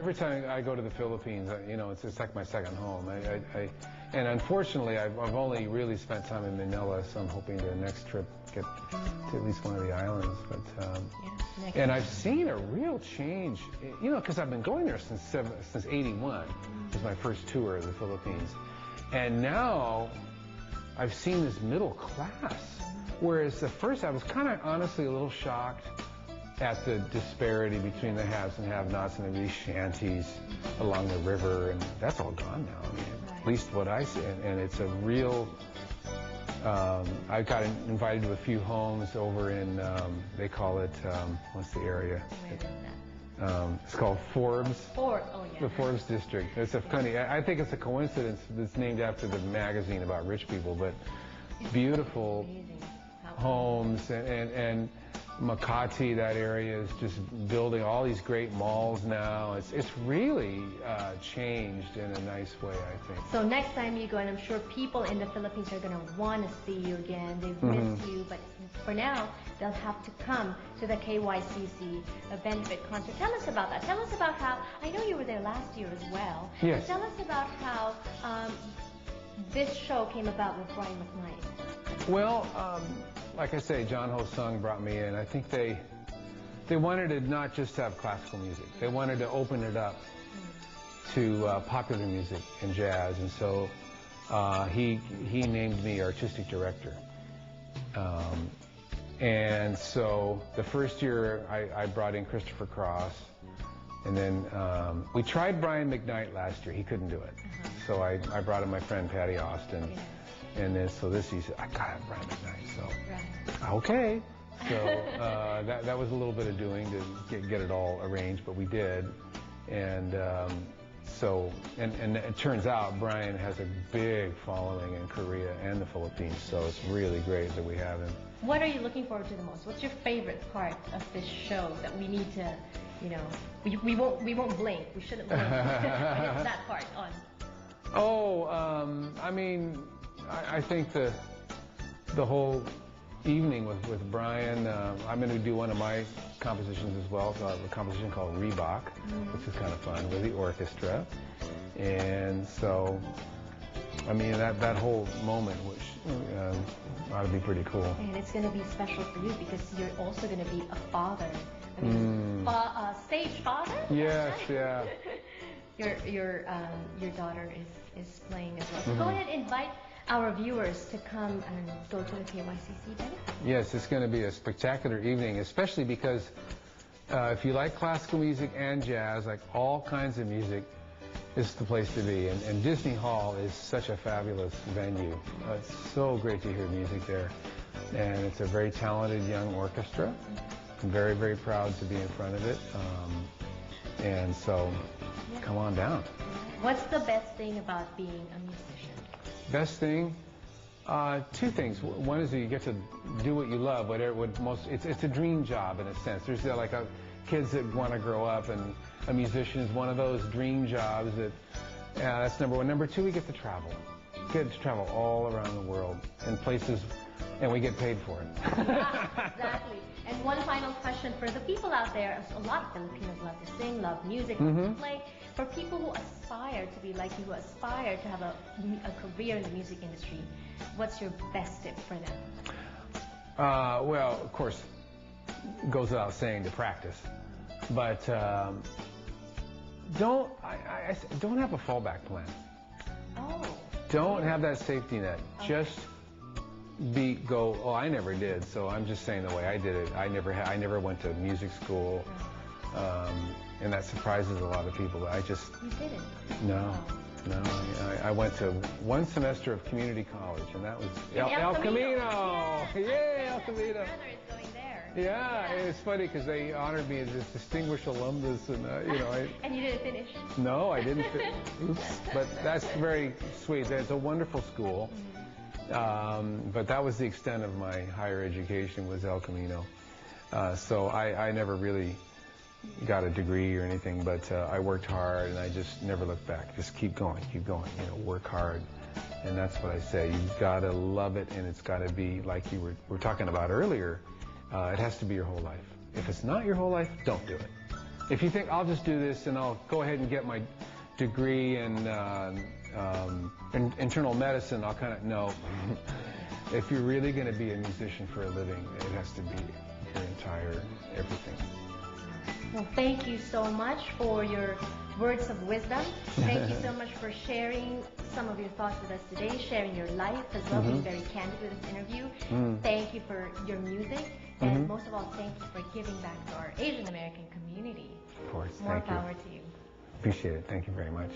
every time I go to the Philippines, you know, it's like my second home. And unfortunately, I've only really spent time in Manila, so I'm hoping the next trip get to at least one of the islands. But and I've seen a real change, you know, because I've been going there since '81. It was my first tour of the Philippines, and now I've seen this middle class. Whereas at first I was kind of honestly a little shocked at the disparity between the haves and have-nots and these shanties along the river, and that's all gone now. I mean, at least what I see, and it's a real. I got invited to a few homes over in, they call it, what's the area? It's called Forbes. Oh, yeah. The Forbes district. It's a funny. I think it's a coincidence. It's named after the magazine about rich people, but beautiful homes and Makati, that area is just building all these great malls now. It's really changed in a nice way, I think. So next time you go, and I'm sure people in the Philippines are going to want to see you again. They've missed you, but for now, they'll have to come to the KYCC Benefit Concert. Tell us about that. Tell us about how, I know you were there last year as well. Yes. Tell us about how this show came about with Brian McKnight. Well, like I say, John Ho Sung brought me in. I think they wanted to not just have classical music. They wanted to open it up to popular music and jazz, and so he named me artistic director. And so the first year I brought in Christopher Cross, and then we tried Brian McKnight last year. He couldn't do it, so I brought in my friend Patty Austin. And then, so this, he said, I gotta have Brian McKnight. So, okay. So that was a little bit of doing to get it all arranged, but we did. And so, and it turns out Brian has a big following in Korea and the Philippines. So it's really great that we have him. What are you looking forward to the most? What's your favorite part of this show that we need to, you know, we won't blink. We shouldn't blink. That part on. Oh, I mean. I think the whole evening with Brian, I'm going to do one of my compositions as well, a composition called Reebok, which is kind of fun, with the orchestra. And so, I mean, that whole moment, which ought to be pretty cool. And it's going to be special for you because you're also going to be a father. I mean, stage father? Yes, yeah. Your daughter is playing as well. So go ahead and invite our viewers to come and go to the KYCC Benefit. Yes, it's going to be a spectacular evening, especially because if you like classical music and jazz, like all kinds of music, it's the place to be. And Disney Hall is such a fabulous venue. It's so great to hear music there. And it's a very talented young orchestra. I'm very, very proud to be in front of it. And so, come on down. What's the best thing about being a musician? Best thing, two things. One is that you get to do what you love. It's a dream job in a sense. There's like kids that want to grow up, and a musician is one of those dream jobs. That's number one. Number two, we get to travel. We get to travel all around the world in places, and we get paid for it. Exactly. And one final question for the people out there. A lot of Filipinos love to sing, love music, love to play. For people who aspire to be like you, who aspire to have a career in the music industry, what's your best tip for them? Well, of course, it goes without saying to practice. But don't have a fallback plan. Oh. Don't have that safety net. Okay. Just go. Oh, I never did. So I'm just saying the way I did it. I never went to music school. And that surprises a lot of people. You didn't? No. I went to one semester of community college, and that was El Camino. Yeah, El Camino. My brother is going there. Yeah, it's funny because they honored me as this distinguished alumnus, and you know. And you didn't finish? No, I didn't finish. Oops. But that's very sweet. It's a wonderful school. But that was the extent of my higher education, was El Camino. So I never really got a degree or anything, but I worked hard, and I just never looked back. Just keep going, you know, work hard. And that's what I say. You've got to love it, and it's got to be like you were talking about earlier. It has to be your whole life. If it's not your whole life, don't do it. If you think I'll just do this and I'll go ahead and get my degree in internal medicine, I'll kind of no. If you're really going to be a musician for a living, it has to be your entire everything. Well, thank you so much for your words of wisdom. Thank you so much for sharing some of your thoughts with us today, sharing your life as well, being very candid with this interview. Thank you for your music, and most of all, thank you for giving back to our Asian American community. Of course, More thank you. power to you. Appreciate it. Thank you very much.